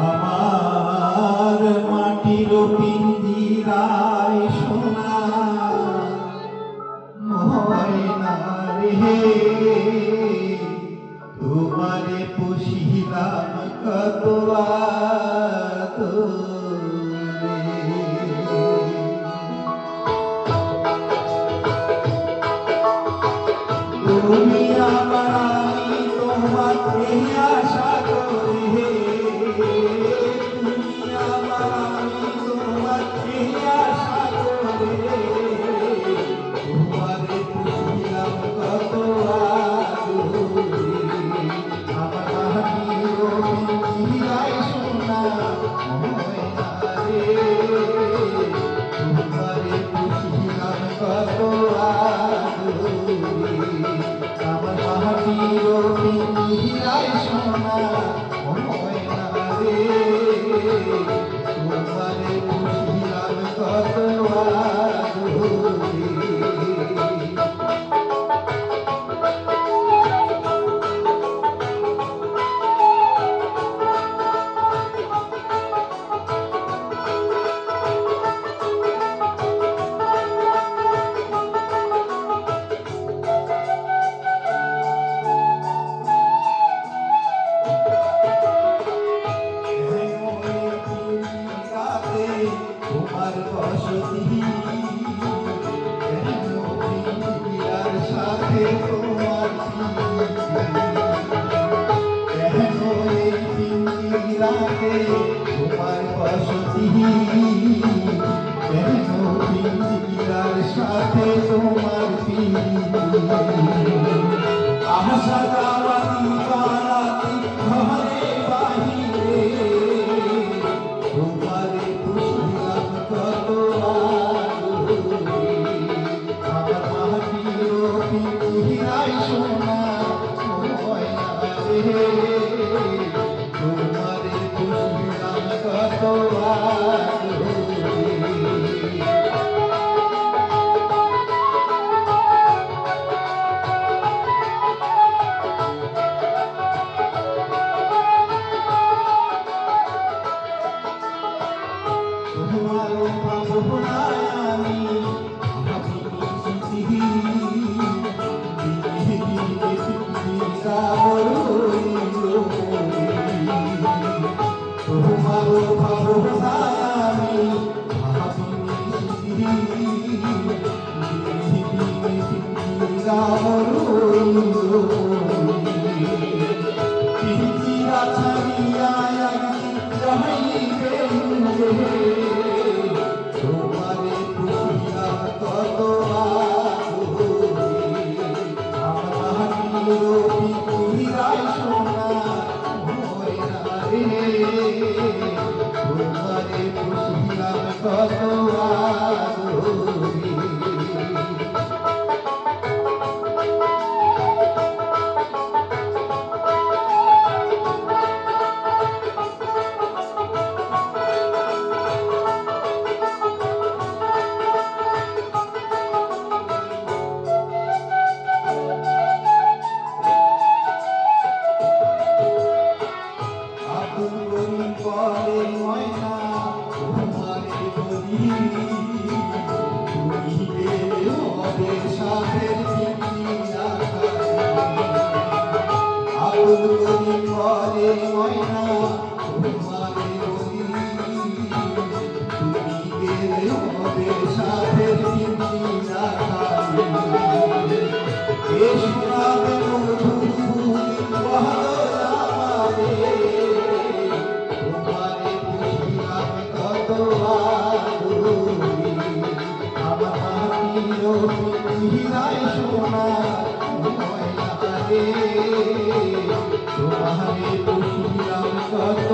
আমার মাটির পিঞ্জিরায় সোনা ময়না রে, তোমারে পুষিলাম কত আদরে। তুমি আমার আমি তোমার এই আশা করে, তুমি আমার আমি তোমার এই আশা করে, তোমারে পুষিলাম কত আদরে। আমার মাটির পিঞ্জিরায় সোনা ময়না রে, তোমারে পুষিলাম কত আদরে। আমার মাটির পিঞ্জিরায় সোনা ময়না রে, তোমারে পুষিলাম কত আদরে। তোমার বসতি পিঞ্জিরার সাথে তোমার কেন এই পিঞ্জিরাতে তোমার বসতি, কেন পিঞ্জিরার সাথে তোমার আশা দাওয়াতি বারাতি ঘরে বাহিরে, তোমারে পুষিলাম কত আদরে। আমার মাটির পিঞ্জিরায় সোনা ময়না রে, তোমারে পুষিলাম কত আদরে। তোমার ভাবনায় আমি ভাবিনি স্মৃতি, তোমার ভাবনায় আমি ভাবিনি স্মৃতি, পিঞ্জিরা ছাড়িয়া যাইবে তোমারে পুষিলাম কত আদরে। আমার মাটির পিঞ্জিরায় সোনা ময়না রে, তোমারে পুষিলাম কত আদরে। বলে ময়না তোমারে বলি, তুমি হবে সাথের পিঞ্জিরা আবুল করি বলে ময়না তোমারে বলি, তুমি হবে সাথের পিঞ্জিরা এ শোনাবে মধুর বহরা পাবে, তোমারে পুষিলাম কত আদরে। আমার মাটির পিঞ্জিরায় সোনা ময়না রে, তোমারে পুষিলাম কত